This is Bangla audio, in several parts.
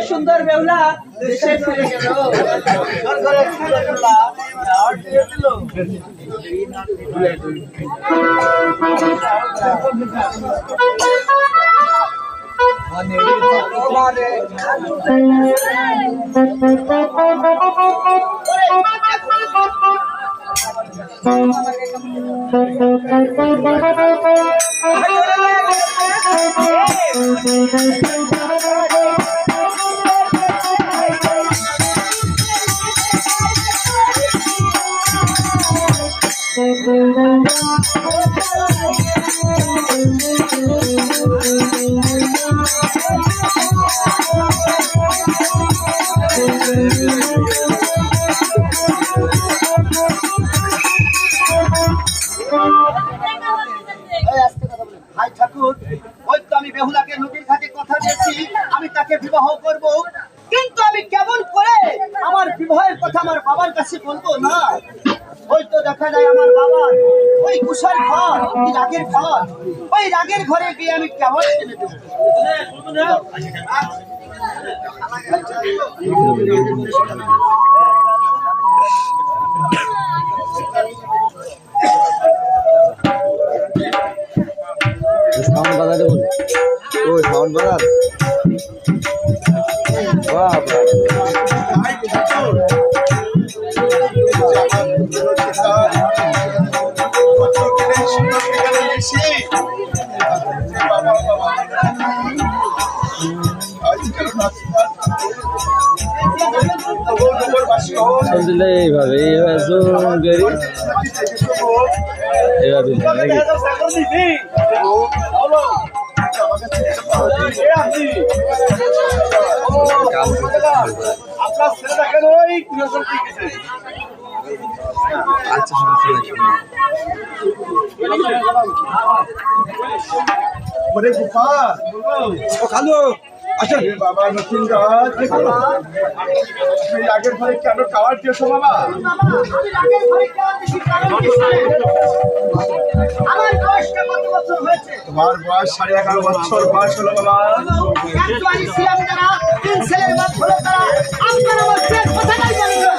সুন্দর বেউলা দেশে ফিরে গেল। ভাই ঠাকুর, ওই তো আমি বেহুলাকে নদীর ঘাটে কথা দিয়েছি আমি তাকে বিবাহ করব, কিন্তু আমি কেমন করে আমার বিবাহের কথা আমার বাবার কাছে বলবো না? ওই তো দেখা যায় আমার বাবা ওই কুশার ঘর, ওই রাগের ঘর, ওই রাগের ঘরে গিয়ে আমি কেমন সাউন্ড বাজাতে বলে ওই সাউন্ড বাজার এইভাবে এইভাবে আপনার ছেলেটা কেন ওই আচ্ছা সমস্যা খালো আচ্ছা বাবা নতুন আগের ঘরে কেন খাওয়ার দিয়েছো বাবা? আমার বয়সটা কত বছর হয়েছে? তোমার বয়স 11.5 বছর বয়স হলো বাবা। একবারই ছিলাম যারা, 3 ছেলের বাপ হলো তারা, আপনার আমার প্রেম কথাটাই জানি না।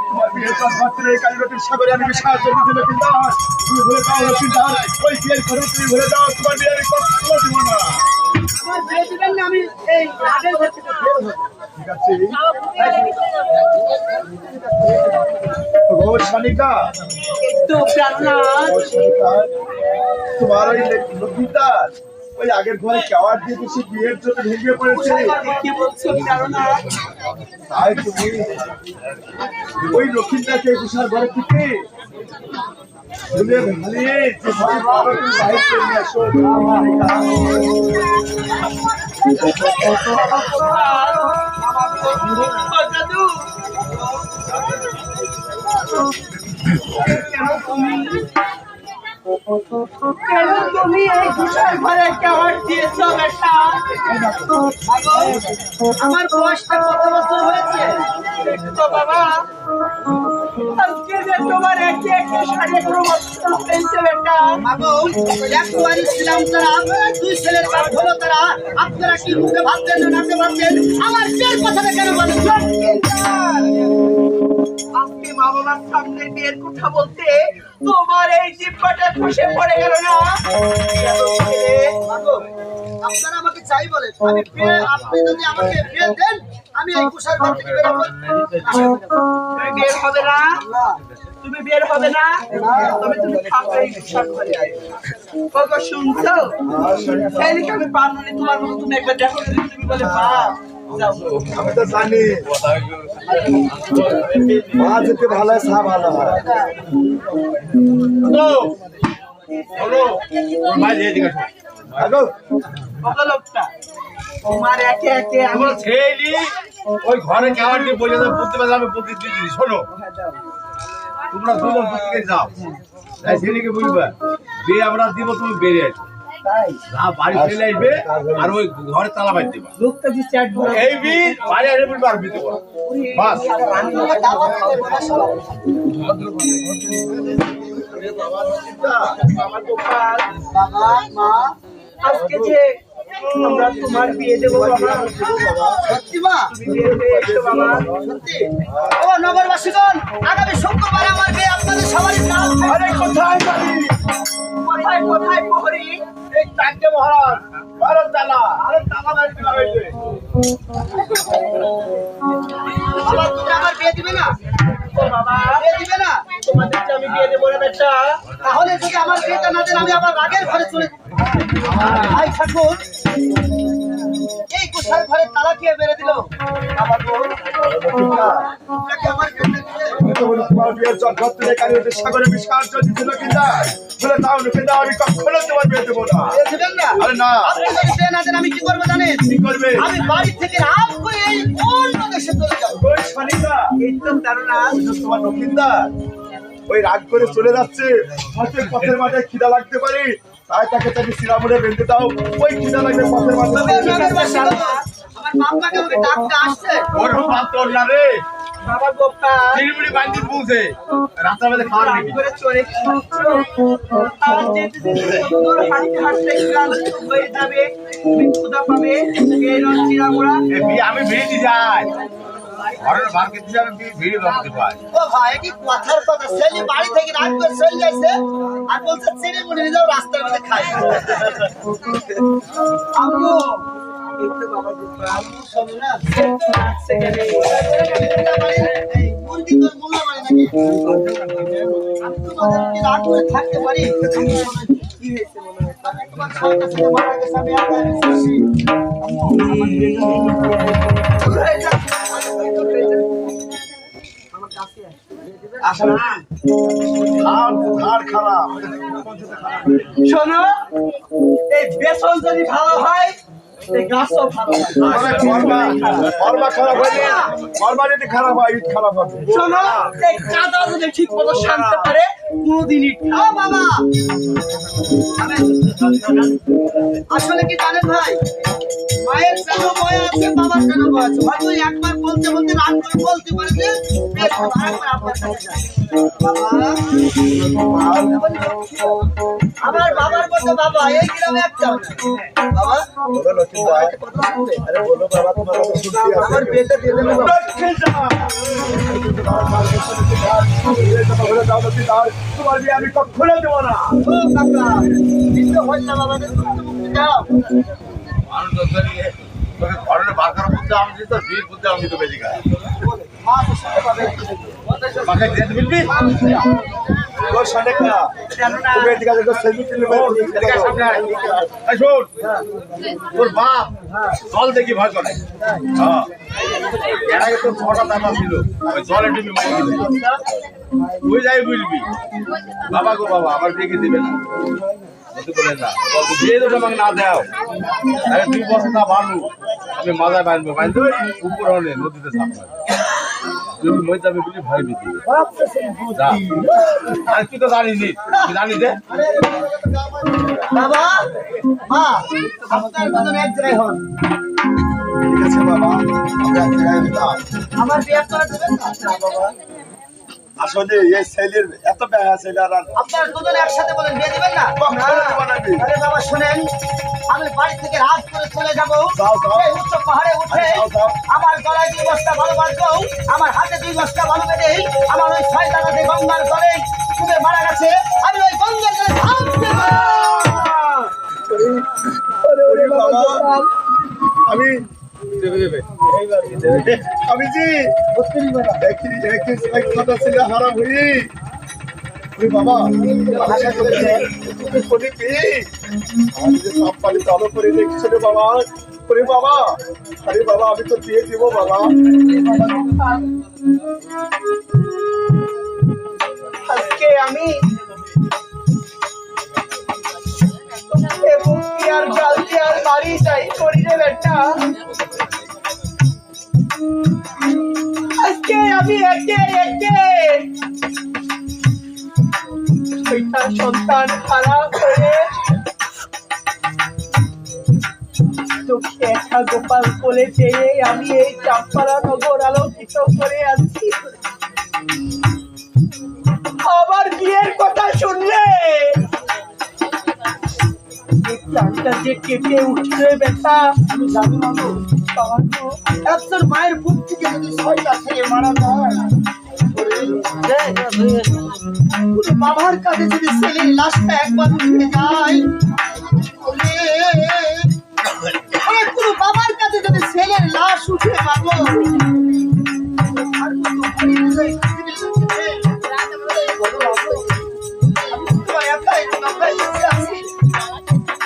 তোমার বিয়ের পর মাত্র এই কালীবাটির সাগরে আমি সাহায্য দিয়েছিল কিন্তু তুমি ভুলে যাও কিন্তু ওই বিয়ের ঘরে তুমি ভুলে যাও, তোমার বিয়ের কথা দিব না। আমার বিয়ে দিবেন না, আমি এই রাগের ঘর থেকে বের হব। ঠিক আছে ও শানিকা, একটু প্রাণনাথ, তোমার ওই লক্ষ্মীদার ওই আগের ঘরে কেওয়ার দিয়ে সে বিয়ের জন্য ভেঙে পড়েছে। কি বলছো প্রাণনাথ? তাই তুমি ওই লক্ষ্মীদাকে কুষার ঘরে থেকে ভুলে ভালে যে ভাই বাবা তুমি বাইরে করে নিয়ে আসো। কেন তুমি এই কুষার ঘরে কেওয়ার দিয়েছো বেটা? আমার বয়সটা কত বছর হয়েছে? তো বাবা আজকে যে তোমার একে সাড়ে 11 বছর হয়েছে বেটা। একবারই ছিলাম তারা, 2 ছেলের বাপ হলো তারা, আপনারা কি মুখে ভাবছেন না নাকে ভাবছেন? আমার বিয়ের কথাটা কেন বলেন? আজকে মা বাবার সামনে বিয়ের কথা বলতে তোমার এই জিহ্বাটা খসে পড়ে গেল না? আপনারা আমাকে চাই বলেন, আমি আপনি যদি আমাকে বিয়ে দেন আমি এই কুষার ঘর থেকে বের হব। তুমি বের হবে না? তুমি বের হবে না? তবে তুমি থাকো এই কুষার ঘরে। ওগো শুনছো? সেইদিকে আমি পারলাম তোমার মতো তুমি একবার দেখো, তুমি বলে বাপ যাও। আমি তো জানি মা যেতে ভালো হয়, সা ভালো হয়। ওগো লোকটা তোমার একে একে আমি ওই ঘরে কেমন দিয়ে বলে বুঝতে পারলাম আমি প্রতিদিন শোনো তোমরা দুজন প্রত্যেকে যাও ছেলেকে বুঝবে বিয়ে আমরা দিব তুমি বেরিয়ে আসো তাই না বাড়ি চলে আসবে আর ওই ঘরে তালা বাইর দেবা লোকটা যে চ্যাট বলে এই বীর বাড়ি আসবে বলবে আর বিতে বলো বাস রান্নাঘরে দাওয়াত করে বলে সব আমার গোপাল বাবা মা আজকে যে আমরা তোমার বিয়ে দেবো বাবা সত্যি মা বিয়ে হয়ে এসো বাবা সত্যি ও নগরবাসীগণ আগামী শুক্রবার আমার বিয়ে আপনাদের সবারই নাম আরে কোথায় বাড়ি কোথায় কোথায় প্রহরী এই চারটে মহারাজ ভারত তালা আরে তালা বাইর দিলা হয়েছে বাবা তুমি আমার বিয়ে দিবে না ও বাবা বিয়ে দিবে না তোমাদেরকে আমি বিয়ে দেবো না বেটা তাহলে যদি আমার বিয়েটা না দেন আমি আবার রাগের ঘরে চলে ভাই ঠাকুর এই কোথায় ঘরে তালা খেয়ে বেড়ে দিল আমার বউ আপনাকে আমার বিয়েটা দিবে তোমার বিয়ের জগৎ থেকে কালী সাগরে বিশাল যদি ছিল কিনা বলে তাও নুকে দাও আমি কখনো তোমার বিয়ে দেবো না বিয়ে দিবেন না আরে না আপনি যদি বিয়ে না দেন আমি কি করবো জানেন কি করবে আমি বাড়ি থেকে রাগ করে এই অন্য দেশে চলে যাবো ওই শনিদা এই তো ধারণা তোমার দক্ষিণদার ওই রাগ করে চলে যাচ্ছে হয়তো পথের মাঠে খিদা লাগতে পারে তাই তাকে তাকে সিরামুড়ে বেঁধে দাও ওই খিদা লাগবে পথের মাঠে তবে নগরবাসীগণ, আমার বাপ্পাকে আমাকে ডাকতে আসছে ওর বাপ তোর না রে বাবা গোপাল চিড়িমুড়ি বান্ধি পৌঁছে রাস্তার মধ্যে খাওয়ার রাগ নাকি করে চলে আর যেতে যেতে সুন্দর হাঁটতে হাঁটতে ক্লান্ত হয়ে যাবে তুমি ক্ষুধা পাবে এই রঞ্জিরা মোড়া আমি ভিড়ি যাই ঘরের ভাগ্যে দিয়ে আমি ভিড়ি ভাবতে পাই ও ভাই কি কথার কথা ছেলে বাড়ি থেকে রাগ করে চলে যাচ্ছে আর বলছে চিড়ে মুড়ে নিয়ে যাও রাস্তার মধ্যে খাই আম্মু এই তো বাবা গোপাল আম্মু শোনো না সেখানে এই মুরগি তোর মোল্লা বাড়ি নাকি আমি তোমাদেরকে রাগ করে থাকতে পারি কি হয়েছে মনে হয় আমি তোমার ছয়টা ছেলে মারা গেছে আমি একা এসেছি আম্মু আমার বিয়েটা দিয়ে দিতে আমার কাছে আসলে হাড় খারাপ শোনো এই বেসন যদি ভালো হয় এই গাছও ভালো হয় কর্মা খারাপ হয়নি কর্মা যদি খারাপ হয় ইট খারাপ হবে শোনো এই কাদা যদি ঠিক মতো শানতে পারে কোনোদিনই ও বাবা আসলে কি জানেন ভাই মায়ের কেন ভয় আছে বাবার কেন ভয় আছে হয়তো একবার বলতে বলতে রাগ করে বলতে পারে যে বেশ আরেকবার আপনার কাছে যাই। বাবা আমার বাবার মতো বাবা এই গ্রামে একটাও না। বাবা আমার বিয়েটা দিয়ে দেবে বাবা। তোমার বিয়ে আমি কখনো দেবো না ও কাকা দিতে হয় না বাবা মুক্তি দাও ঘরের বারকার মধ্যে আমি তো বিয়ের মধ্যে আমি তো বেশি খাই মা তো সাথে পাবে মাকে যেতে বলবি তোর সাথে কা তুমি এদিকে আসো সেলফি তুলবে এই শোন তোর বাপ জল দেখি ভয় করে হ্যাঁ এর আগে তো ছটা দাবা ছিল ওই জলে ডুবে মারি গেছে তুই যাই বুঝবি বাবা গো বাবা আমার বিয়ে দিবে না বলতে বলে না বলতে বিয়ে তো আমাকে না দাও আরে 2 বছর না বানু আমি মাথায় বানবো বানতে উপর হলে নদীতে থাকবো তুমি মই যাবে বলি ভয় পেতি যা আর তুই তো জানিস নি তুই জানিস দে বাবা মা আপনার মতন এক জায়গায় হন ঠিক আছে বাবা আমরা এক জায়গায় যেতাম আমার বিয়ে করা দেবেন না বাবা আসলে এই ছেলের এত ব্যয় আছে আর আপনার দুজনে একসাথে বলেন বিয়ে দিবেন না কখনো দেব না আমি। আরে বাবা শুনেন আমি বাড়ি থেকে রাত করে চলে যাবো যাও, যাও। এই উচ্চ পাহাড়ে উঠে যাও, যাও। আমার গলায় 2 বস্তা বালু বাঁধবো আমার হাতে 2 বস্তা বালু বেঁধে আমার ওই 6 টাকাতে গঙ্গার জলে ডুবে মারা গেছে আমি ওই গঙ্গার জলে ঝাঁপ দেবো। ওরে বাবা আমি আমি জি দেখি দেখি এক কথা ছিল হারাম হই ওরে বাবা আশা করছি তুমি কোনি পেয়ে আমি যে সব পানি চালু করে দেখছি রে বাবা ওরে বাবা আরে বাবা আমি তো দিয়ে দিব বাবা আজকে আমি মুক্তি আর গালতি আর বাড়ি যাই করি রে বেটা আজকে আমি একে একে ওইটা সন্তান খারাপ করে চোখে একটা গোপাল কোলে চেয়ে আমি এই চাঁদপাড়া নগর আলোকিত করে আছি। আমার বিয়ের কথা শুনলে প্রাণটা যে কেটে উঠবে ব্যথা। আমি জানি না গো, একজন মায়ের বুক থেকে যদি 6টা ছেলে মারা যায়, কোনো বাবার কাছে যদি ছেলের লাশটা একবার উঠে যায়, কোনো বাবার কাছে যদি ছেলের লাশ উঠে পাবো,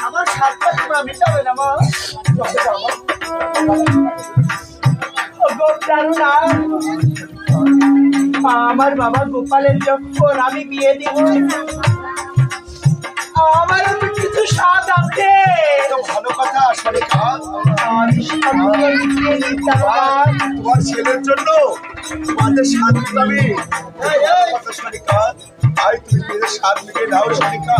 আমার সাতটা তোমরা মিটাবে না মা। আমার বাবা গোপালের যখন আমি বিয়ে দিব, আমার কিছু স্বাদ আছে। ভালো কথা সরেকা, আমি তোমার ছেলের জন্য তোমাদের স্বাদ মিটাবে। কথা সরেকা, ভাই তুমি নিজের স্বাদ মিটিয়ে দাও সরেকা।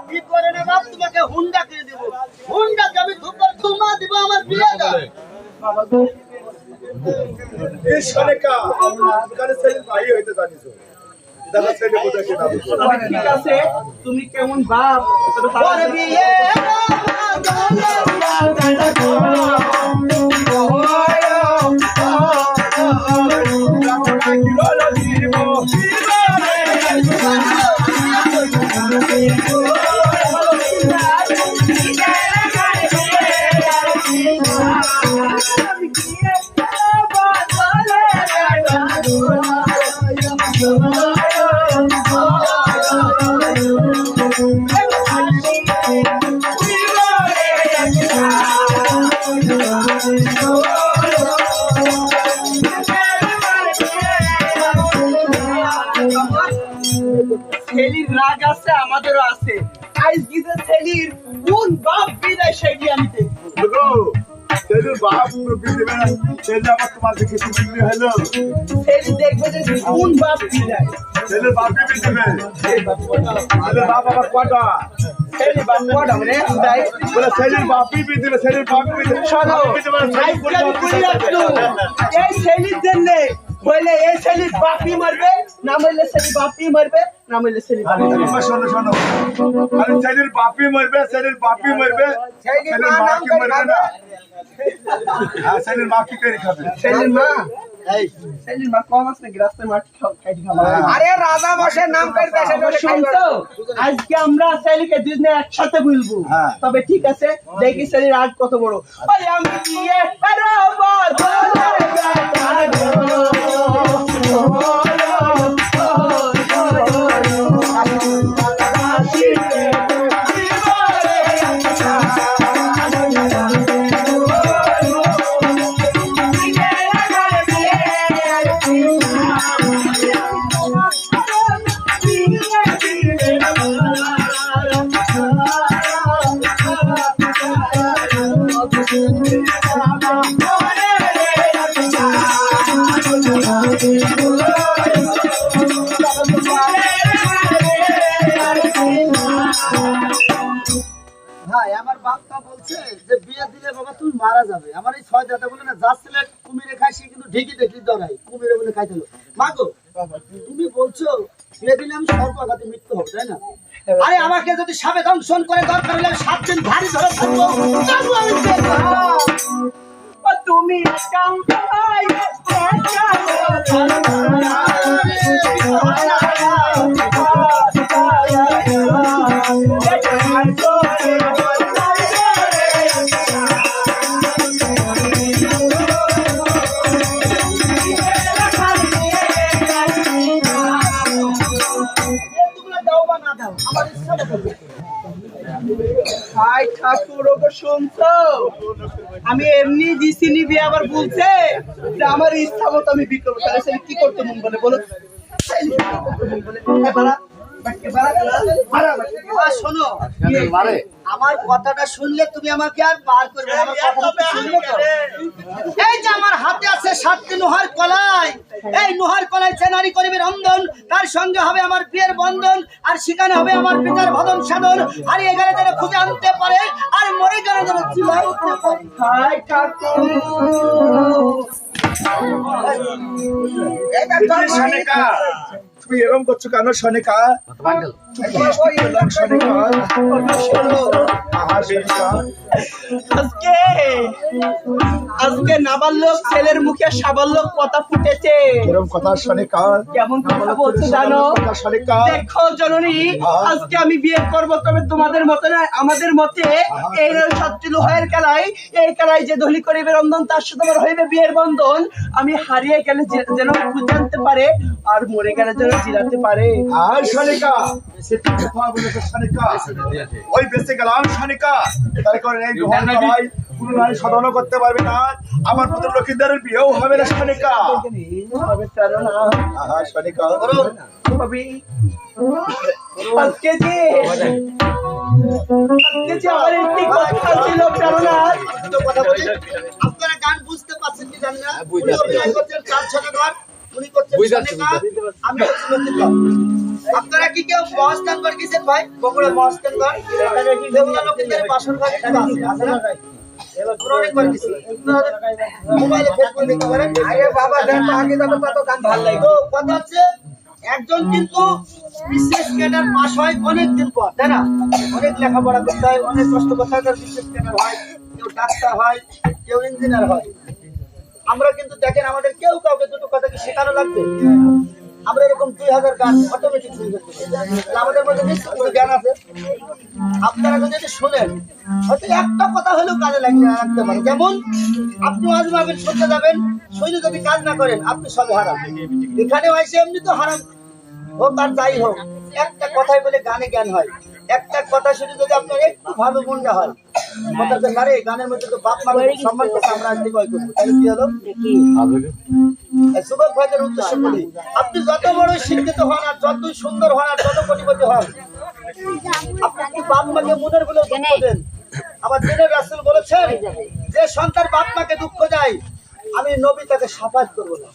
কি করে না বাপ, তোমাকে হুন্ডা কিনে দেবো। হুন্ডা আমি ধুমা দিব আমার বিয়ে দাও। এই সরেকা, এখানে ছেলের ভাই হইতে জানিস, দেখা ছেলে কোথায় কেনা বুঝছো। ঠিক আছে, তুমি কেমন বাপ ওর বিয়ে ছেলির রাগ আছে, আমাদেরও আছে। আজ গিয়ে ছেলির কোন বাপ বিদায় সেটি আমি দেখবো। দেখো ছেলের বাপ বিয়ে দেবে না, ছেলে আবার তোমার দিকে বিক্রি হলো। ছেলি দেখবে যে কোন বাপ বিদায়। ছেলের বাপই বিয়ে দেবে। ছেলের বাপ আবার কটা? ছেলি বাপ কটা মানে বিদায়? বলে ছেলের বাপই বিয়ে দেবে, ছেলের বাপই বিয়ে দেবে। শোনো, আজকে আমি বলে রাখলু, এই ছেলির জন্যে বলে এই ছেলির বাপই মারবে, না মরলে ছেলি বাপই মারবে, না মরলে ছেলি বাপই মারবে। শোনো শোনো, আরে ছেলের বাপই মরবে, ছেলের বাপই মরবে, ছেলের মা কি মরবে না? হ্যাঁ, ছেলের মা কি করে খাবে? ছেলির মা, ছেলির মা কম আছে নাকি রাস্তায় মাটি খাইতে খাবে? আরে রাজা বসে নাম করতে আসে শুনছো, আজকে আমরা ছেলিকে দুজনে একসাথে বলবো। হ্যাঁ। তবে ঠিক আছে, দেখি ছেলির আজ কত বড়। ওই আমি বিয়ে করবো বাপটা বলছে যে বিয়ে দিলে বাবা তুমি মারা যাবে। আমার এই 6 দাদা বলে না যা ছেলে কুমিরে খায় সে কিন্তু ঢেকে দেখি ধরাই কুমিরে বলে খাইতে হলো। মা গো তুমি বলছো বিয়ে দিলে আমি সর্বঘাতে মৃত্যু হবে, তাই না? আরে আমাকে যদি সাপে দংশন করে দরকার হলে আমি 7 দিন ধারি ধরে থাকবো, তবু আমি বিয়ে করব। তুমি কাউকাই হাই ঠাকুর ওকে শুনছো? আমি এমনি দিছিনি বিয়ে আবার বলছে যে আমার ইচ্ছা মতো আমি বিয়ে করবো। তাহলে সে কি করতে মন বলে বলো? শোনো আমার কথাটা শুনলে তুমি আমাকে আর বার করবে না। আমার কথাটা শুনলে তো এই যে আমার হাতে আছে 7টি লোহার কলাই, এই লোহার কলাই চেনারি করিবে রন্ধন, তার সঙ্গে হবে আমার বিয়ের বন্ধন, আর সেখানে হবে আমার পিতার ভদন সাধন। আর এখানে যেন খুঁজে আনতে পারে আর মরে গেলে যেন চিলাই উঠতে পারে। হাই ঠাকুর সনিকা তুমি এরকম করছো কেন সনিকা? আজকে নাবালক ছেলের মুখে সাবালক কথা ফুটেছে। এরকম কথা সনিকা কেমন কথা বলছো জানো? সনিকা দেখো জননী, আজকে আমি বিয়ে করব, তবে তোমাদের মতে না আমাদের মতে এই 7টি লোহার কালাই, এই কালাই যে দলি করিবে রন্ধন তার সাথে আমার হইবে বিয়ের বন্ধন। আমি হারিয়ে গেলে যেন খুঁজে আনতে পারে আর মরে গেলে যেন জিরাতে পারে। আর সনিকা সেটা কথা বলেছে সনিকা, ওই বেঁচে গেলাম সনিকা, তার কারণে এই লোহার কলাই কোনো নারী সাধনও করতে পারবে না, আমার পুত্র লক্ষ্মীদারের বিয়েও হবে না সনিকা। হবে কেন না? সনিকা ভাবি আজকে যে আমার একটি কথা ছিল কেন না? কথা বলি আপনারা গান বুঝতে পারছেন কি জানেন না? উনি অভিনয় করছেন 4 ছটাকার, উনি করছেন সনিকা, আমি হচ্ছি লতিকা। আপনারা কি কেউ মহাস্থান করে গেছেন ভাই? বগুড়া মহাস্থান ঘর বেহুলা লোকেদের বাসন ঘরে আছে আছে না ভাই? মোবাইলে ফেসবুক দেখতে পারেন। আরে বাবা দেন আগে যাবে তত গান ভালো লাগে। তো কথা হচ্ছে একজন কিন্তু বিশেষ ক্যাডার পাস হয় অনেকদিন পর, তাই না? অনেক লেখাপড়া করতে হয়, অনেক কষ্ট করতে হয়, তার বিশেষ ক্যাডার হয়, কেউ ডাক্তার হয়, কেউ ইঞ্জিনিয়ার হয়। আমরা কিন্তু দেখেন আমাদের কেউ কাউকে দুটো কথা কি শেখানো লাগবে? আমরা এরকম 2000 গান অটোমেটিক শুনে যেতে পারি। আমাদের মধ্যে নিশ্চয় জ্ঞান আছে। আপনারা যদি শোনেন হয়তো একটা কথা হলেও কাজে লাগতে পারে। যেমন আপনি আজ ভাবেন শুনতে যাবেন, শুনে যদি কাজ না করেন আপনি সবে হারান। এখানে হয়েছে এমনি তো হারান হোক আর যাই হোক, একটা কথাই বলে গানে জ্ঞান হয়। একটা কথা শুনে যদি আপনার একটু ভালো মনটা হয়, গানের মধ্যে তো বাপ মার সম্মান করতে আমরা আজকে কয় করবো, তাহলে কি হলো? যুবক ভাইদের উদ্দেশ্য বলি, আপনি যত বড় শিক্ষিত হন আর যতই সুন্দর হন আর যত কোটিপতি হন, আপনি বাপ মাকে মনের বলে দুঃখ দেন। আমার দিনের রাসূল বলেছেন যে সন্তান বাপ মাকে দুঃখ দেয় আমি নবী তাকে সাফাত করবো না।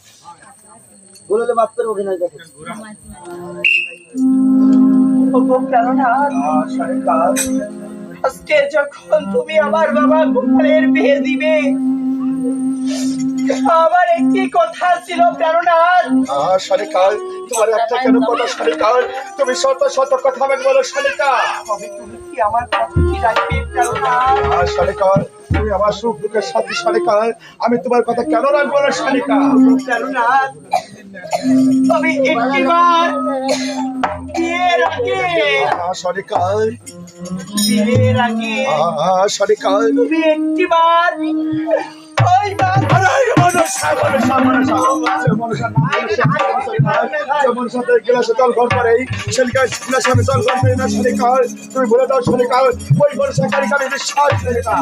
বললে বাপ করে অভিনয় দেখে কেননা আজকে যখন তুমি আমার বাবা গোপালের বিয়ে দিবে, আমার একটি কথা ছিল কেননা সনিকাল তোমার একটা কেন কথা সনিকাল, তুমি শত শত কথা আমাকে বলো সনিকা। তুমি কি আমার কথা কি রাখবে কেননা? সনিকাল তুমি আমার সুখ দুঃখের সাথী সনিকাল, আমি তোমার কথা কেন রাখবো না সনিকা? কেননা তবে একটিবার বিয়ের আগে সনিকাল বিয়ের আগে সনিকাল তুমি একটিবার ওই তুমি বলে দাও সনিকাল ওই বর্ষাকারীকে আমি বিশ্বাস করি না।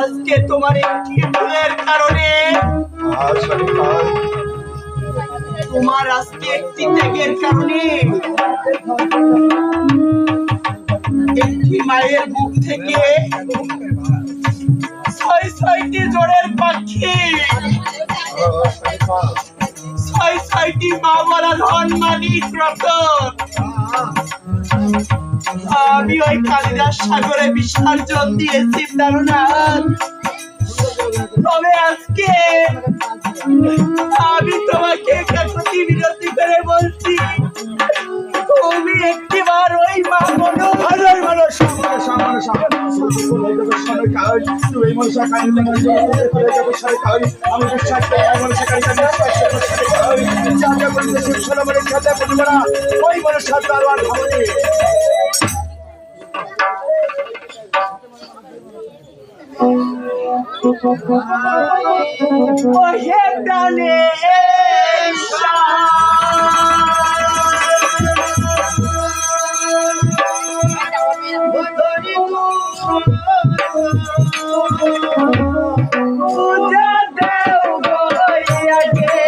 আজকে তোমার একটি ভুলের কারণে, তোমার আজকে একটি ত্যাগের কারণে একটি মায়ের মুখ থেকে 6-6টি জোড়ের পাখি ছয় ছয়টি মা বলা ধন মানিক রতন আমি ওই কালিদাস সাগরে বিসর্জন দিয়েছি প্রাণনাথ। তবে আজকে আমি তোমাকে কাকুতি বিরতি করে বলছি, তুমি একটিবার ওই মা বলো ওহে প্রাণেশা পূজা দেও গয়াকে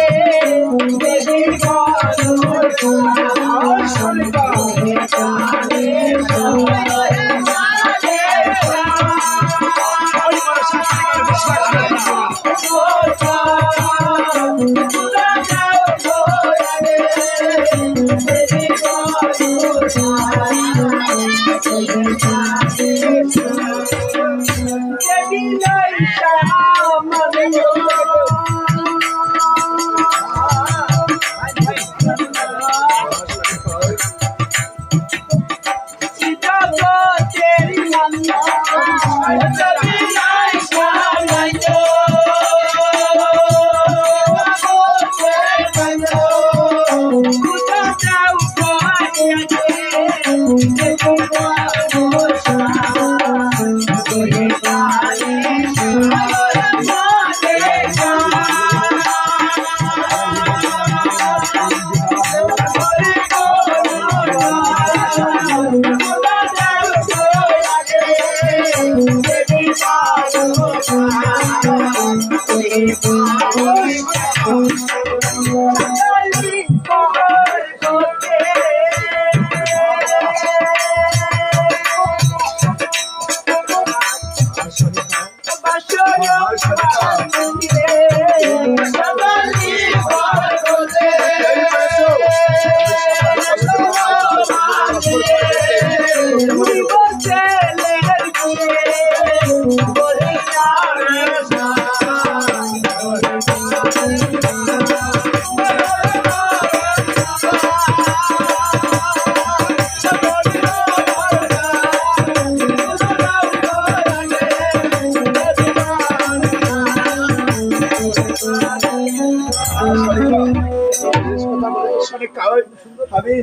দেবী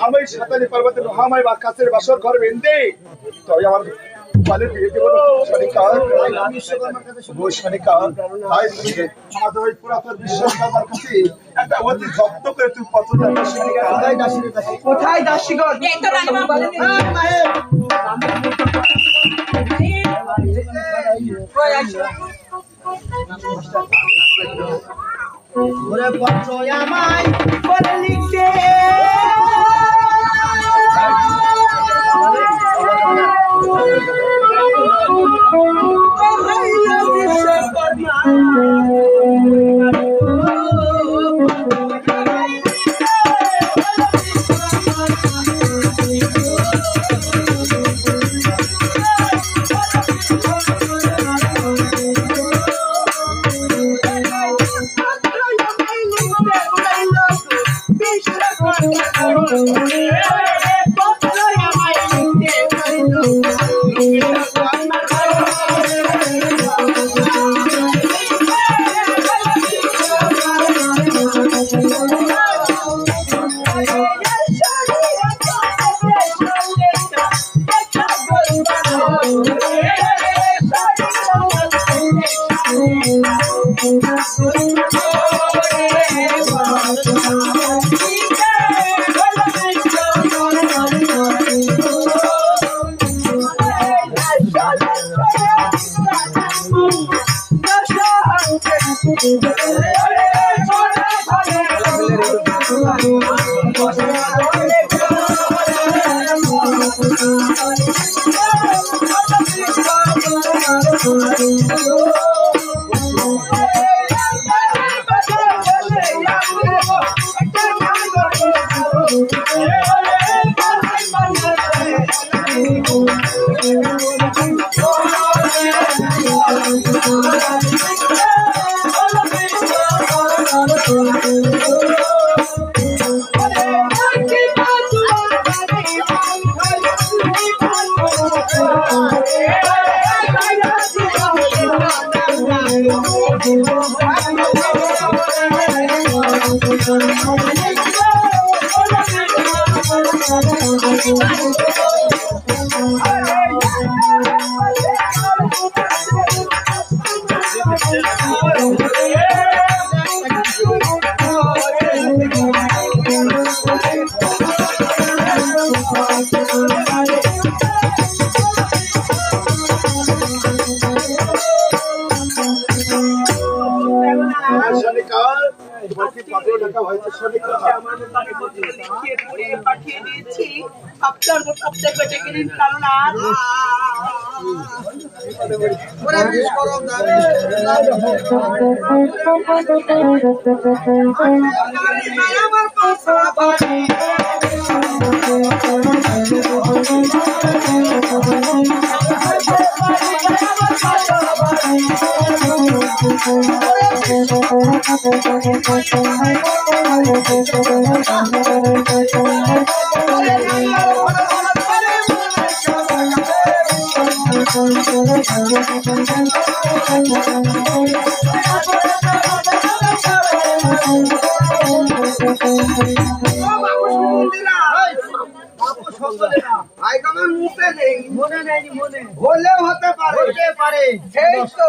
আমি সাতানি পর্বতে মহামায় বা কাছের বাসর ঘর বেঁধে তবে আমার বালের বিয়ে দেব আমাদের ওই পুরাতন বিশ্বকর্মার কাছে একটা অতি জব্দ করে তুই কত কোথায় দাসীগণ ওরে পত্র আমায় বলে লিখতে লিখিয়ে পড়ে পাঠিয়ে দিয়েছি আপনার মতো আপনার বেটাকে নিন, কারণ আর আমার পাশাপাশি হলেও হতে পারে সেই তো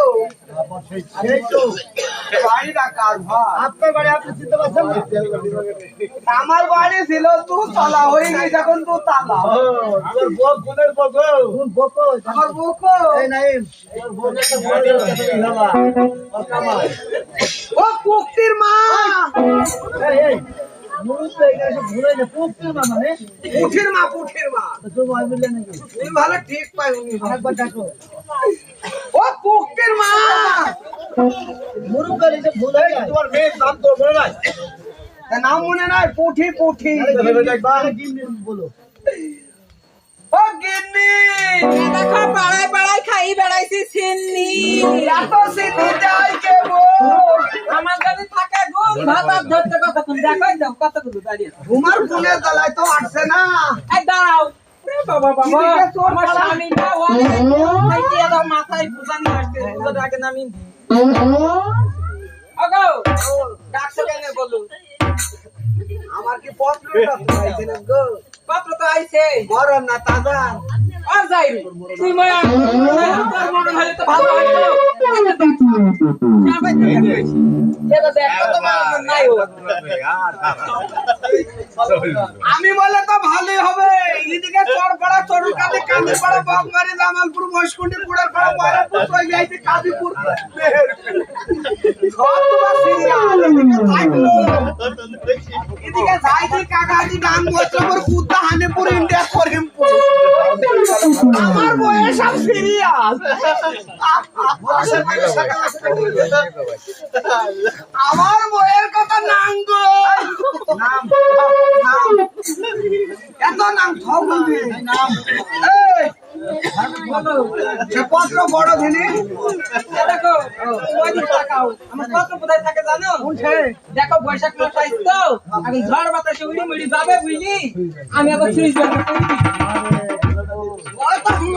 বাড়িটা কার ভাই? আপনার বাড়ি আপনি চিনতে পারছেন না? আমার বাড়ি ছিল তো তালা, হয়ে গেছে এখন তো তালা। আমার বউকো ও পুক্তির মা, পুঠির মা তুমি ভালো ঠিক পাই ও পুক্তির মা। তোমার মেয়ের নাম তো মনে নাই? নাম মনে নাই? পুঠি বলো ও গিন্নি, দেখো পাড়ায় পাড়ায় খাই বেড়াইছি সিন্নি, এত সিদ্ধি যাই কে গো? আমার যদি থাকে গুণ ভাত আর ধরতে কতক্ষণ দেখো দাও কতগুলো দাঁড়িয়ে আছে। তোমার গুণের দলায় তো আসছে না। এই দাঁড়াও বাবা এদিকে চোর আমার পালা। স্বামীটা অনেক খাইতে দাও মাথায় পূজানি আসছে পূজাটা আগে নামি ওগো ডাকছো কেন বলো? আমার কি পত্রটা পাইছে না গো? পত্র তো আইছে গরম না তাজা? আর যাই তুই ময়া তোর মনে হলে তো ভালো হইতো এটা দেখ কত মানুষ নাই ও আমি বলে তো ভালোই হবে। এদিকে চোর পাড়া চোরুর কাছে কাঁদি পাড়া বকমারি জামালপুর মহেশকুন্ডি পুরার পাড়া ময়রাপুর চলে যাইছে কাজীপুর সব তোমার সিরিয়াল। এদিকে যাইছি কাকাজি গান বৈষ্ণবপুর কুদ্দা হানিপুর ইন্ডিয়া করিমপুর। আমার বয়স সব সিরিয়াল। আমার বইয়ের কথা নাঙ্গ এত নাম ঠকুন পত্র বড় ধনী দেখো ওই দিকে তাকাও আমার পত্র কোথায় থাকে জানো? দেখো বৈশাখ মাস আইছে তো এখন ঝড় বাতাসে উড়ি মুড়ি যাবে বুঝলি আমি আবার সুইচ ব্যবহার করি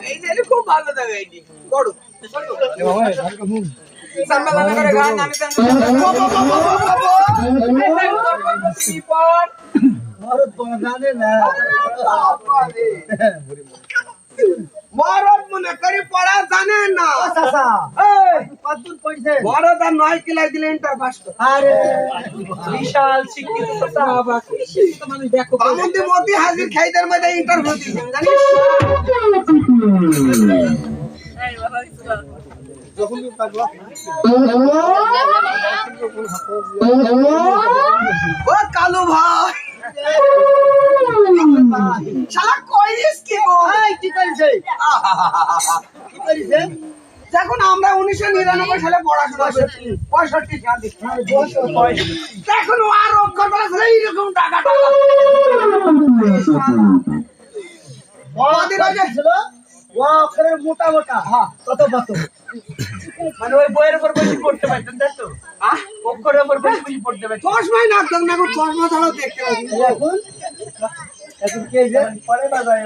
এই যে খুব ভালো লাগে এইটি বড় সামনে করে গান আমি মরদ মনে করি পড়া জানে না। মরদ আর 9 কিলাই দিলে ইন্টার পাস বিশাল শিক্ষিত বাবা কি শিক্ষিত মানুষ দেখো বামুন্দি মতি হাজির খাইদের মধ্যে ইন্টারভিউ দিয়েছে জানিস? ও কালু ভাই শালা কইরিস কি গো? কি করেছে যখন আমরা 1999 সালে পড়াশোনা করছি 65 সাল তখন ও আর অক্ষর বলা ছিল এইরকম টাকা ছিল ও অক্ষরের মোটা মোটা কত কত মানে ওই বইয়ের উপর বেশি পড়তে পারতেন তাই তো? অক্ষরের উপর বেশি পড়তে পারতেন। চশমাই না একদম না, চশমা ছাড়াও দেখতে পাচ্ছি। এখন এখন কে যে পড়ে না যায়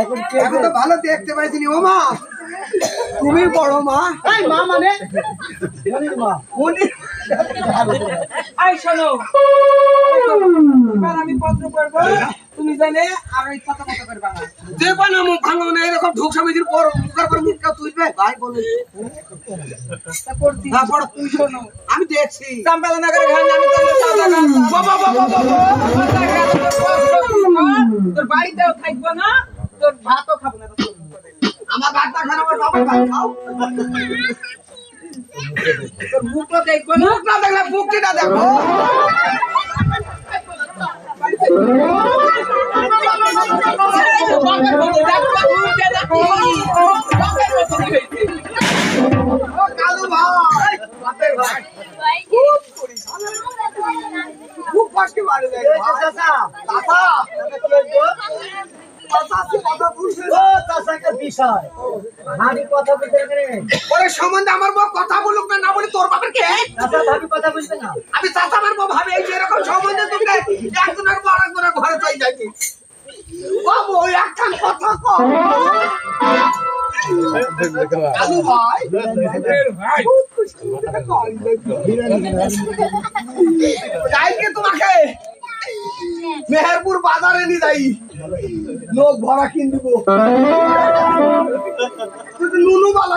এখন কে এখন তো ভালো দেখতে পাইছি ও মা, তুমি বড় মা। এই মা মানে মনির মা উনি আই শোনো এবার আমি পত্র পড়বো তুমি জানে আর ওই কথা কথা করবা না দেবা না মুখ ভাঙো না, এরকম ঢোক স্বামীজির পর মুখের পর মুখটা তুলবে ভাই বলে তা করছি হ্যাঁ পড়ো তুই শোনো আমি দেখছি। সাম্পালা নগরে ঘর নামে চলে সাদা বাবা বাবা বাবা তোর বাড়িতেও থাকবো না তোর ভাতও খাবো না আমার গাড়টা খান আমার বাবার গাড় খাও তোর মুখটা দেখবো না মুখ না দেখলে মুখটা দেখো বাপের মতো দেখো মুখটা দেখি বাপের মতো হয়েছে ও কালু ভাই বাপের ভাই খুব কষ্ট মারে দেয় চাচা চাচা কথা বলছে ও চাচা একটা বিষয় ভাবি কথা বলতে গেলে ওরে সম্বন্ধে আমার বউ কথা বলুক না না বলে তোর বাপের কে চাচা ভাবি কথা বলবে না আমি চাচা আমার বউ ভাবে এই যে এরকম সম্বন্ধে তোকে একজনের পর একজনের ঘরে চাই যাইছি ও বউ একখান কথা কর কালু ভাই যাইকে তোমাকে মেহেরপুর বাজারে নিয়ে যাই লোক ভরা কিন দিব নুনু বালা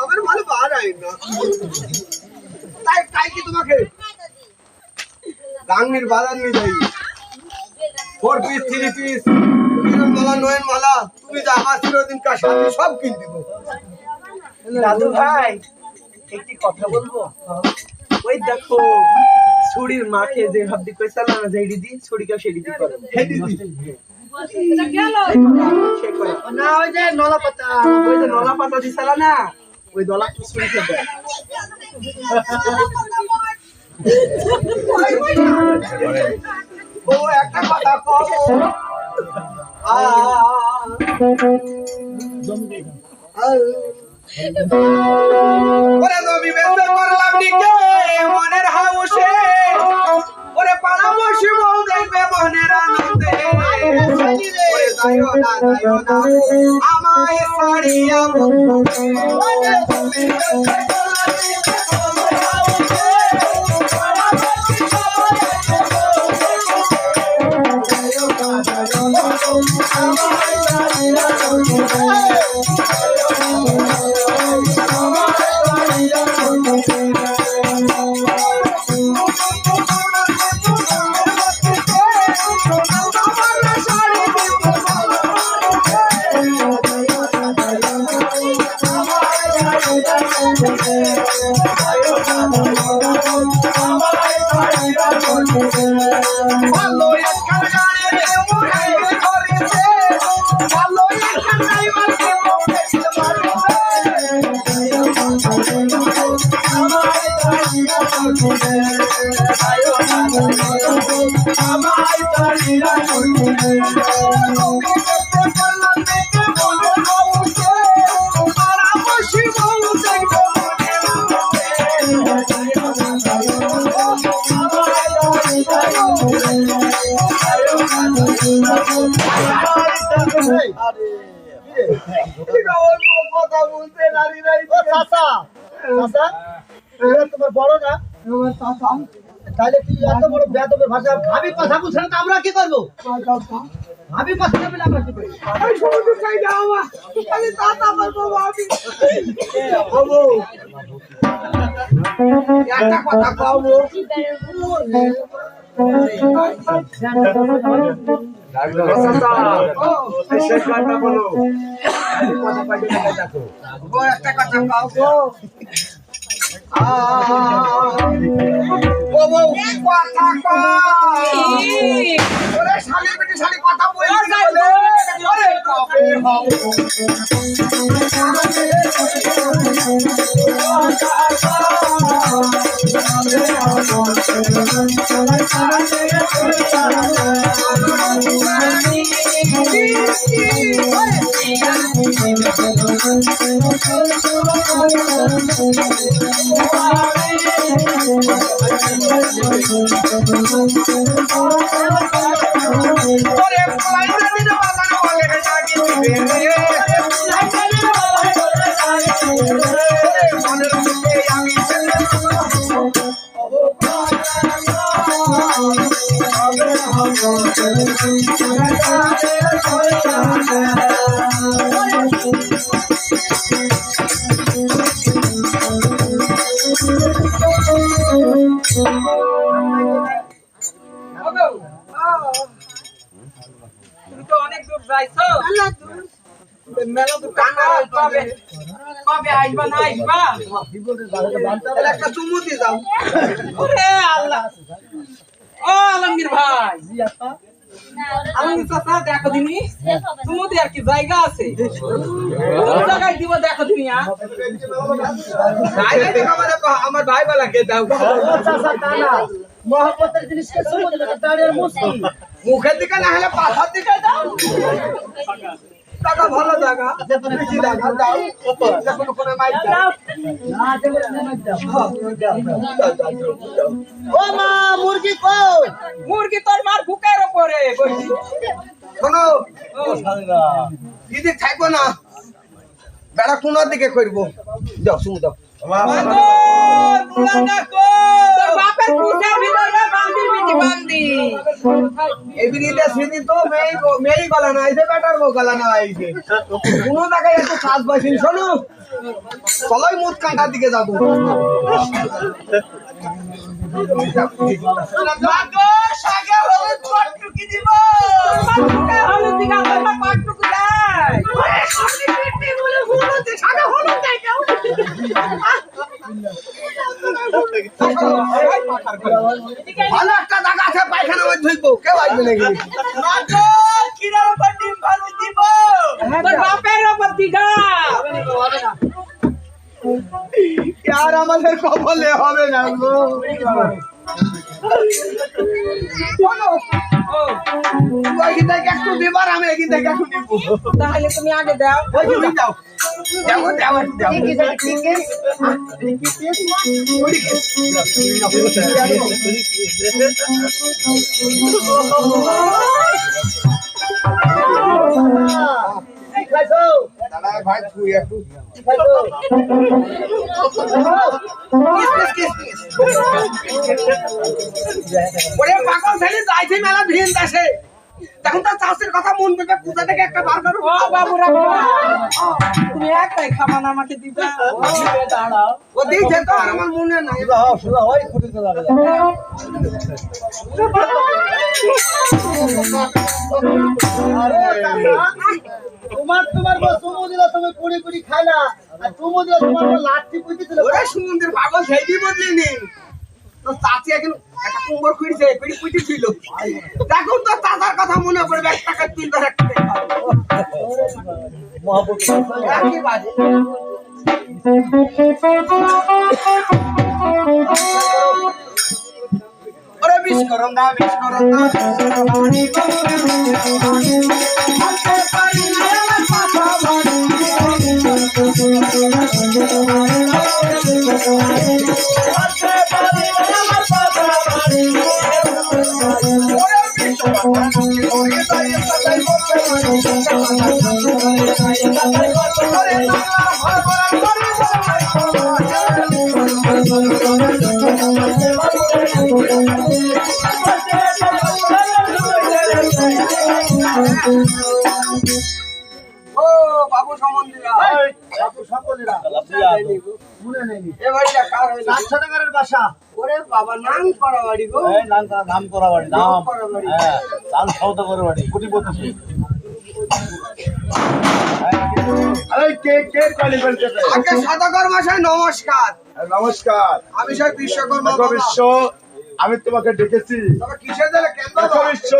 আমার ভালো বাড়াই না তাই তাই কি তোমাকে গাঙ্গির বাজার নিয়ে যাই 4 পিস 3 পিস মালা নয়ন মালা তুমি যা হাসির দিন কা সাথে সব কিন দিব দাদু ভাই একটি কথা বলবো ওই দেখো ছুরির মাকে যে ভাবদি কইছাল না যেই দি ছুরিকে সেদি দি করে হেদি দি সে করে না ওই যে নলা পাতা ওই যে নলা পাতা দিছাল না ওই দলা ছুরি খেতে ও একটা কথা কও ওরে জমি বেচে করলাম নিকে মনের হাউসে ওরে পাড়া বসে বউ দেখবে মনের আনন্দে ওরে যাইও না আমায় ছাড়িয়া বন্ধুরে ওরে জমি বেচে করলাম নিকে মনের হাউসে পাড়া বসে বউ দেখবে আমায় ছাড়িয়া ভালো একখান গানে মোরে করেছে ভালো একখান নাইমাকে মোরে কথা বলতে নারী নাই চাচা চাচা তোমার বড় না আমার চাচা তাহলে তুই এত বড় বেয়াদবের ভাষা ভাবি কথা বলছ না আমরা কি করবো ভাবি কথা বলে আমরা কি করবো আমি সমুদ্র চাই না আমার খালি চাচা আমার বাবা আমি বাবু একটা কথা কবো একটা কথা কবো ও বউ কথা কও ওরে শালি বেটি শালি কথা বলছি বলে ওরে কবে হবে ওরে লাইনা দিন বাজার বলে লাগি দিবে ওরে মনের সুখে আমি তুমি তো অনেক অনেক দূর যাইছো মেলা তো কানা কবে কবে আইবা না আইবা তাহলে একটা চুমু দিয়ে যাও। ওরে আল্লাহ ও আলমগীর ভাই আলমগীর চাচা দেখো দিনি তুমি আর কি জায়গা আছে কোন জায়গায় দিব দেখো দিনি আমার ভাই বলাকে দাও চাচা কানা মহব্বতের জিনিসকে চুমু দিলে তো দাঁড়িয়ে মুশকিল। মুখের দিকে না হলে পাথার দিকে দাও টাকা ভালো জায়গা বেশি জায়গা দাও যখন কোনো মাইক দাও ও মা মুরগি কই? মুরগি তোর মার বুকের উপরে বসি শোনো দিদি থাকবো না বেড়া কোনার দিকে করবো। যাও চুমু দাও। তোর বাপের বুকের ভিতরে বান্দি বিটি বান্দি এবিনিতে সিদি তো মেই গলা না আইছে বেটার বউ গলা না আইছে কোনো জায়গায় একটু কাজ বসিন। শোনো চলোই মুখ কাঁটার দিকে যাবো। সাগে হলুদ কটটুকি দিব হলুদ দিকে আমার পাটটুকু দেয় সাগে হলুদ দেয় কেউ ভালো একটা জায়গা আছে পায়খানা মধ্যে ধুইবো কেউ আসবে নাকি? কিরার উপর ডিম ভাজি দিব তোর বাপের উপর দিঘা আর আমাদের কপালে হবে না গো। ওইখান থেকে একটু দিবার আমি এখান থেকে একটু নিবো। তাহলে তুমি আগে দাও ওইখানে যাও যাও যাও যাও ভাই তুই একটু ওরে পাগল ছেলে যাইছে মেলা ভিড় দেশে তখন তো চাষের কথা মন থেকে পূজা থেকে একটা বার করো ও বাবুরা তুমি একটাই খাবার আমাকে দিবা দাঁড়াও ও দিয়েছে তো আর আমার মনে নাই। তোমার বউ চুমু দিল তুমি কুড়ি কুড়ি খাইলা আর চুমু দিল তোমার বউ লাঠি পুঁতি দিল। ওরে সুমন্দির পাগল সেইটি বদলিনি তো চাচি এখন একটা কুমড় খুঁড়ছে কুড়ি পুঁটি ছিল দেখুন তো চাচার কথা মনে পড়বে 1 টাকা 3 বার একই বাজে ওরে বিশ করম না ও বাবু সম্বন্ধীরা এবারে কার হইল 700 টাকার বাসা। ওরে বাবা নাম করা বাড়ি গো নাম করা বাড়ি নাম হ্যাঁ চাল সৌদা করে বাড়ি কোটিপতি। কে কে কালি বলতে আগে সদাগর মশাই নমস্কার। নমস্কার আমি সেই বিশ্বকর্মা দেখো বিশ্ব আমি তোমাকে ডেকেছি। তবে কিসের জন্য কেন দেখো বিশ্ব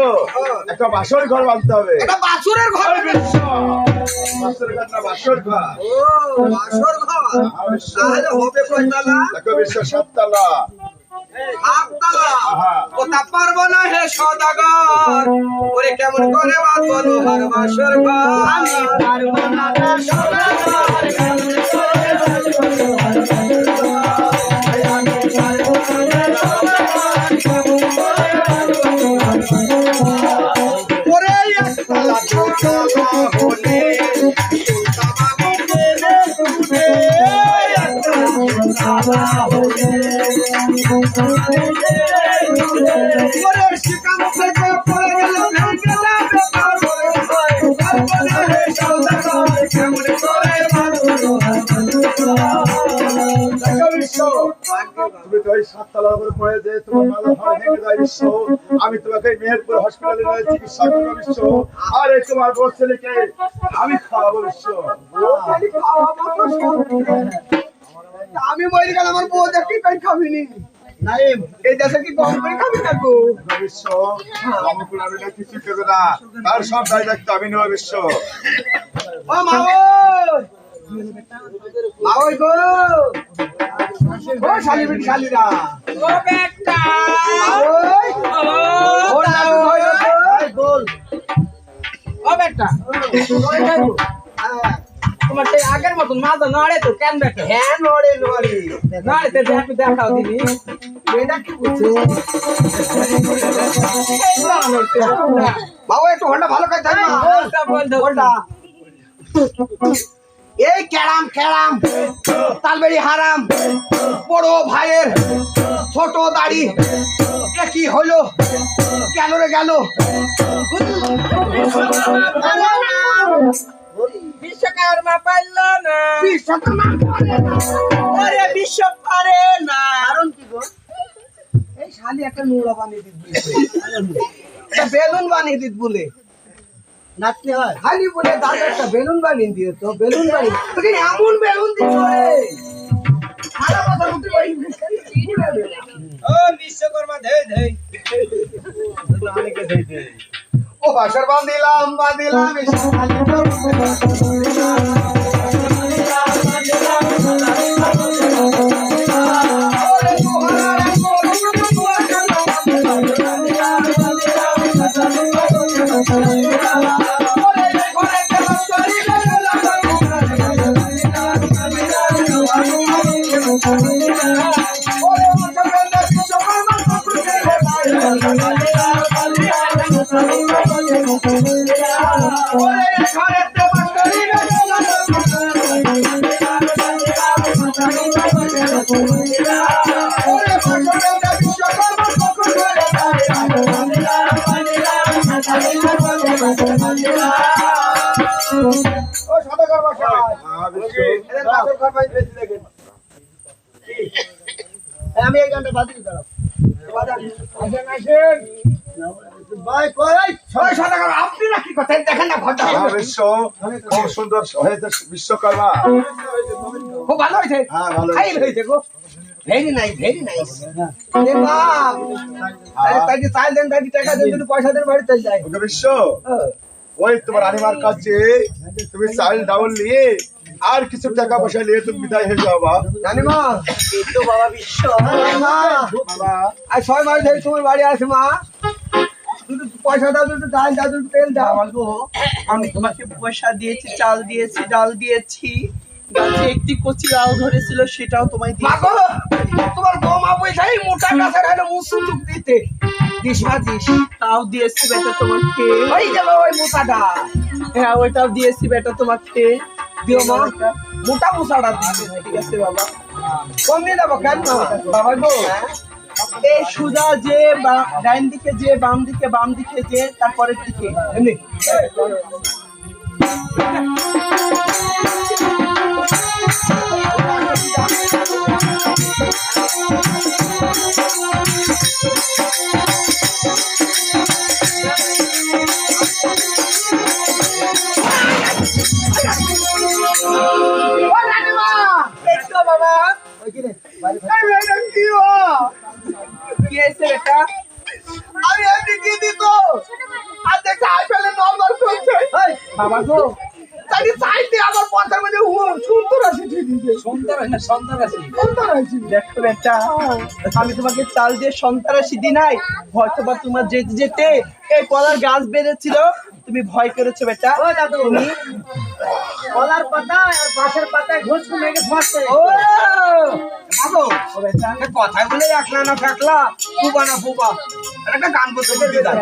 একটা বাসর ঘর বাঁধতে হবে। এটা বাছুরের ঘর। আরে বিশ্ব বাসর ঘর না বাসর ঘর। ও বাসর ঘর তাহলে হবে কয়তলা? দেখো বিশ্ব 7 তলা। 8 তলা। হ্যাঁ। ওটা পারবো না হে সদাগর ওরে কেমন করে বাঁধবো লোহার বাসর ঘর? আমি পারবো না হে সদাগর কেমন করে বাঁধবো লোহার বাসর ঘর? আমি পারবো না হে সদাগর কেমন করে বাঁধবো লোহার বাসর ঘর? ওরে একতলা ছোট বাবুনে তুমি তো ওই 7 তলার উপর পড়ে যে তোমার মাথা ফাড়া ভেঙে যায় বিশ্ব। আমি তোমাকে মেহেরপুর হসপিটালে নিয়ে চিকিৎসা করবো বিশ্ব। আর এই তোমার বড় ছেলেকে আমি খাওয়াবো বিশ্ব। খালি খাওয়া মাত্র সব। আমি মরে গেলে আমার বউ দেখি কই খাবিনি। নাইম, এই দেশে কি কম করে খাবি না গো? বিশ্ব আমি কোনো আমি কিছু করবো না, তার সব দায় দায়িত্ব আমি নেবো বিশ্ব। ও মা ওই মা ওই গো ও শালি বেটি শালিরা ও বেটা ওই ও না ওই এই বল। ও বেটা তোমার সেই আগের মতন মাজা নড়ে তো কেন বেটা? হ্যাঁ নড়ে নড়ে নড়ে তো একটু দেখাও দিবি। এটা কি করছে বাবু একটু হন্ডা ভালো কাজ জানি হন্ডা এই ক্যারাম ক্যারাম তালবেড়ি হারাম বড় ভাইয়ের ছোট দাড়ি এ কি হলো কেন রে গেল বিশ্বকর্মা পারলো না, বিশ্বকর্মা ওরে বিশ্ব পারে না। কারণ কি গো? এই শালি একটা নোড়া বানিয়ে দিত একটা বেলুন বানিয়ে দিত বলে নাচতে হয়। খালি বলে দাদা একটা বেলুন বানিয়ে দিয়ে তো বেলুন বানিয়ে তোকে এমন বেলুন দিত রে সারা কথা উঠে ওই ও বিশ্বকর্মা ধে ধে ও বাসর বাঁধিলাম বাঁধিলাম এসে খালি আমি এই গানটা বাজিয়ে দাঁড়াবো। ভাই কই ছয় সদাগর আপনি না কি কথা দেখেন না ঘরটা বিশ্ব খুব সুন্দর হয়েছে বিশ্বকর্মা। খুব ভালো হয়েছে হ্যাঁ ভালো ফাইল হয়েছে গো ভেরি নাইস ভেরি নাইস এ বাপ আরে তাই চাল দেন তাই টাকা দেন যদি পয়সা দেন বাড়ি চলে যায় ওকে বিশ্ব ওই তোমার রানীমার কাছে তুমি চাল ডাউল নিয়ে আর কিছু টাকা পয়সা নিয়ে তুমি বিদায় হয়ে যাও বা। জানি মা এই তো বাবা বিশ্ব। মা বাবা আর 6 মাস ধরে তোমার বাড়ি আছে মা দুটো পয়সা দাও দুটো ডাল দাও দুটো তেল দাও গো আমি তোমাকে পয়সা দিয়েছি, চাল দিয়েছি, ডাল দিয়েছি, গাছে একটি কচি লাউ ধরেছিল সেটাও তোমায় মা দিয়েছি। গো তোমার বৌমা পয়সাই মোটা গাছের হলো মুসুক দিতে দিস মা দিস তাও দিয়েছি বেটা তোমাকে। ওই গেল ওই মোটাটা হ্যাঁ ওইটাও দিয়েছি বেটা তোমাকে। দিও মা মোটা মুসাটা দিস ঠিক আছে বাবা। কম দিয়ে যাবো কেন বাবা গো এই সুজা যে ডাইন দিকে যে বাম দিকে যে তারপরের দিকে এমনি বাবা ওই কি রে কি হয়েছে বেটা? আমি এমনি কি দিত আর দেখে আইফেলের নম্বর চলছে বাবা গো তাই চাইতে আমার পথের মধ্যে সুন্দর আছে ঠিক আছে সুন্দর আছে সুন্দর আছে দেখো বেটা আমি তোমাকে চাল দিয়ে সন্ত্রাসী দি নাই, হয়তো বা তোমার যেতে যেতে এই কলার গাছ বেড়েছিল তুমি ভয় করেছো বেটা। ও দাদু, তুমি কলার পাতা আর বাঁশের পাতায় ঘুষ মেঘে ধরছে। ও বাবু কথা বলে একলা না ফেকলা ফুবা না ফুবা একটা গান করতে বলতে দাও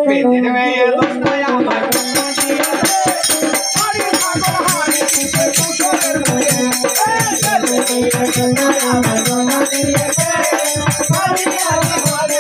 পেটের মেয়ে দোস্তায় আমার হরি ঠাকুর হরি কৃষ্ণ কুশলের মেয়ে হরি হরি হরি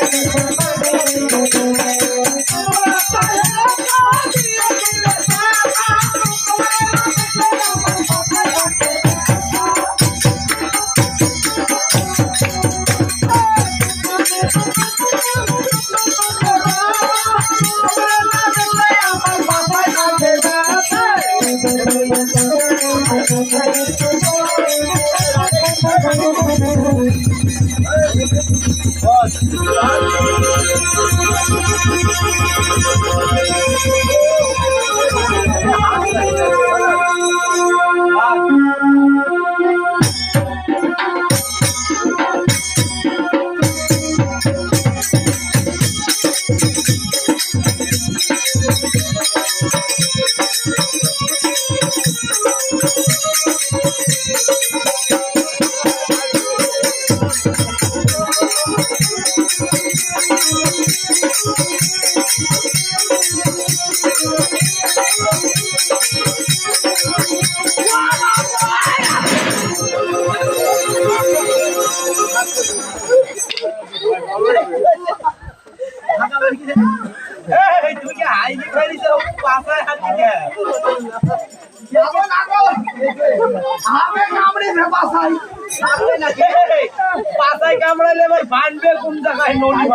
তুমি কি হাই খাই দিছো পাছায় হাত দিকে পাছায় কামড়াইলে ভাই বানবে কোন জায়গায় নলি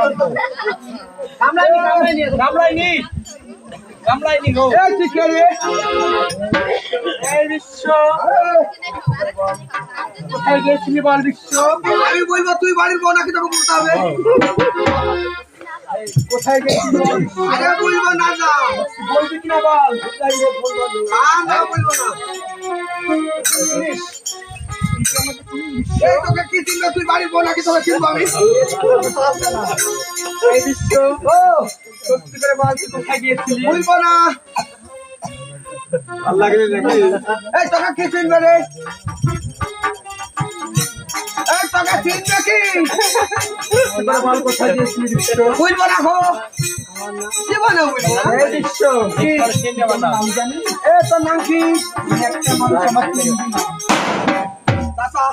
কামড়াইনি গো বিশ্ব কোথায় গেছিলি বল বিশ্ব আমি বলবো তুই বাড়ির বউ নাকি তোকে বলতে হবে কোথায় গেছিলি আরে বলবো না না বলবি কিনা বল না বলবো না এই তোকে কি চিনবে তুই বাড়ির বউ নাকি তোকে চিনবো আমি এই বিশ্ব সত্যি করে বল তুই কোথায় গিয়েছিলি বলবো না আল্লাহ কে দেখি এই তোকে কি চিনবে রে এই তোকে চিনবে কি বল কোথায় গিয়েছিলি বিশ্ব বলবো না গো জীবনে বলবো না এই বিশ্ব কি নাম জানি এ তোর নাম কি একটা মানুষ আমার চাচা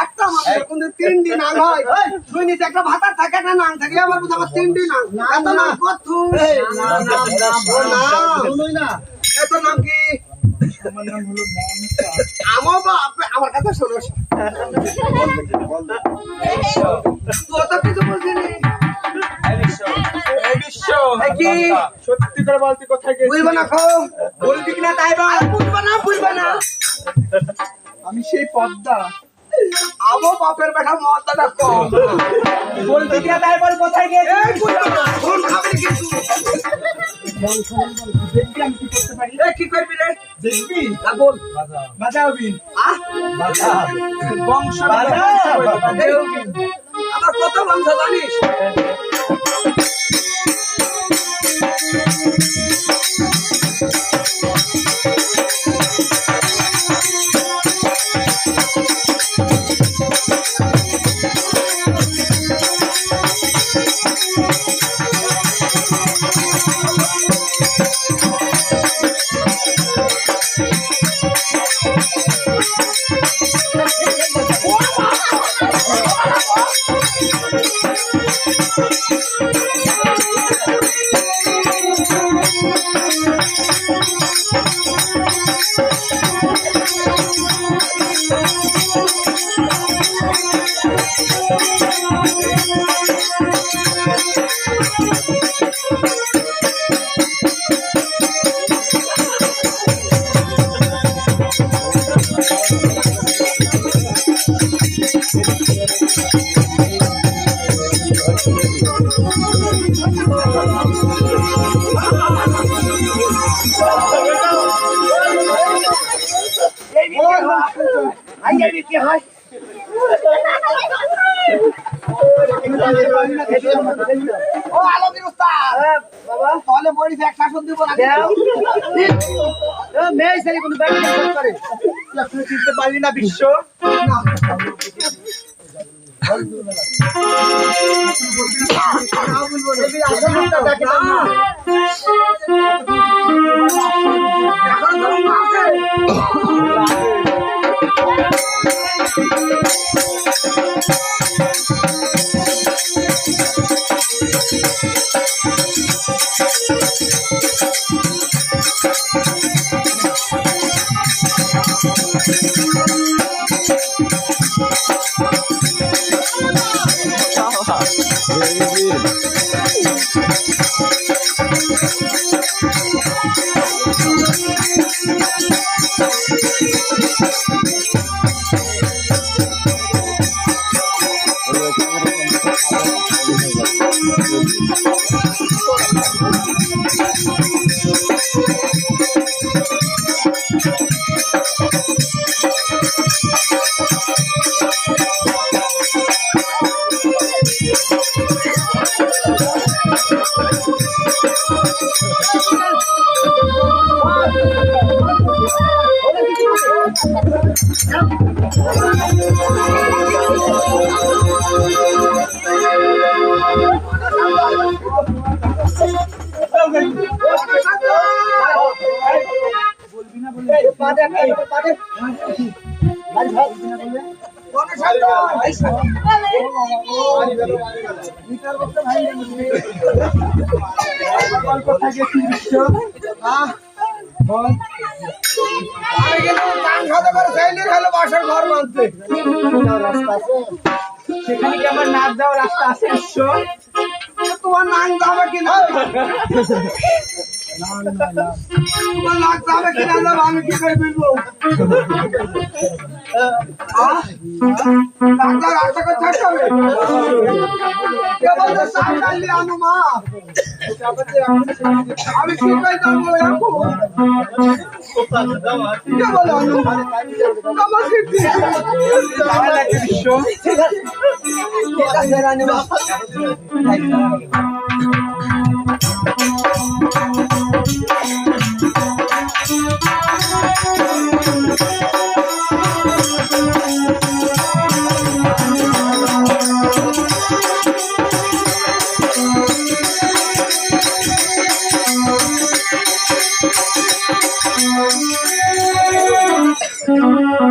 একটা মানুষ কিন্তু 3 দিন আগ হয় শুনি একটা ভাতা থাকে একটা নাম থাকে আমার বুঝা 3 দিন আগ এত নাম কত না শুনুই না এত নাম কি আমার নাম হলো মমতা আমার বাপ আমার কথা শোনো তুই তো কিছু বলছিস এই বিশ্ব কি সত্যি করে বল তুই কোথায় গিয়েছিলি বুঝবো না খো বলবি কিনা তাই বল বুঝবো না আমি সেই পদ্মা আমার বাপের বেটা মহাদাটা কম বলবি কিনা তাই বল কোথায় গিয়েছিলি বুঝবো না ফোন খাবে কিন্তু দেখবি আমি কি করতে পারি এ কি করবি রে দেখবি বল বাজাবি আহ বংশ বাজাবি আমার কত বংশ জানিস কি হয় ও আলমগীর উস্তাদ বাবা তাহলে বড়ি এক শাসন দিব না মেয়ে সারি কোনো ব্যাংক করে তুই চিনতে পারলি না বিশ্ব সেখানে কি আমার নাচ যাওয়ার রাস্তা আছে বিশ্ব? তোমার নাক যাবে কিনা তোমার নাক যাবে কিনা যাবে আমি কি করে বলবো ডাক্তার আশা করে থাকতে হবে কেবল সাপ ডালি আনো মা আমি কি করে যাবো কেবল আনো আমার সিদ্ধি বিশ্ব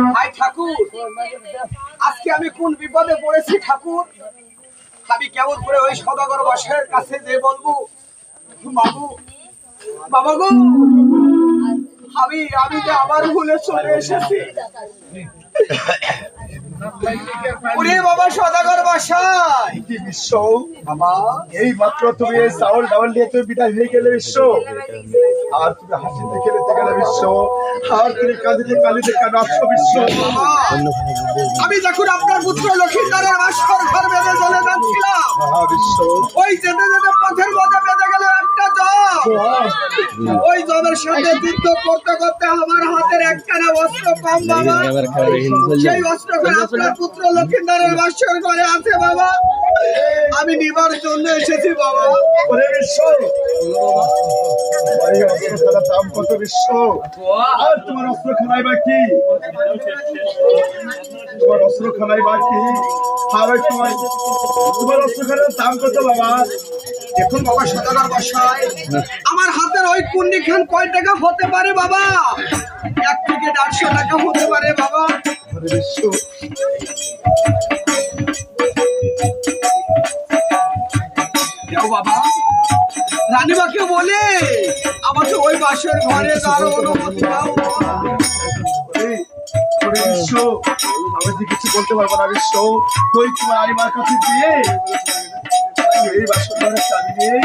ভাই ঠাকুর আজকে আমি কোন বিপদে পড়েছি ঠাকুর আমি কেমন করে ওই সদাগর বাসার কাছে যে বলবো বাবু বাবা গো আমি যে আবার ভুলে চলে এসেছি ওরে বাবা সদাগর বাসায় কি বিশ্ব বাবা এই মাত্র তুমি এই চাউল ডাউল নিয়ে তুমি বিদায় হয়ে গেলে বিশ্ব আর তুমি হাসিতে খেলেতে গেলে বিশ্ব আর তুমি কাঁদিতে কালিতে কেন আসছো বিশ্ব বাবা, আমি যখন আপনার পুত্র লক্ষিন্দারের বাসর ঘর বেঁধে চলে যাচ্ছিলাম বিশ্ব ওই যেতে যেতে পথের মধ্যে বেঁধে গেল একটা জব ওই জবের সাথে যুদ্ধ করতে করতে আমার হাতের একখানা অস্ত্র কম বাবা সেই অস্ত্র করে আপনার পুত্র লক্ষিন্দারের বাসর ঘরে আছে বাবা আমি নিবার জন্য এসেছি বাবা ওরে বিশ্ব এই অস্ত্রখানার দাম কত বিশ্ব আর তোমার অস্ত্রখানায় বা কি তোমার অস্ত্রখানায় বা কি আর ওই তোমার অস্ত্রখানার দাম কত বাবা দেখুন বাবা সদাগর বাসায় আমার হাতের ওই কুন্ডি খান কয় টাকা হতে পারে বাবা 1 থেকে 150 টাকা হতে পারে বাবা ওরে বিশ্ব যাও বাবা রানীবাকে বলে আমাকে ওই বাসের ঘরে যাওয়ার অনুমতি দাও ওরে বিশ্ব আমি যে কিছু বলতে পারবো না বিশ্ব তুই তোমার আরিমার কাছে দিয়ে এই বাসন ঘরের চাবি নিয়ে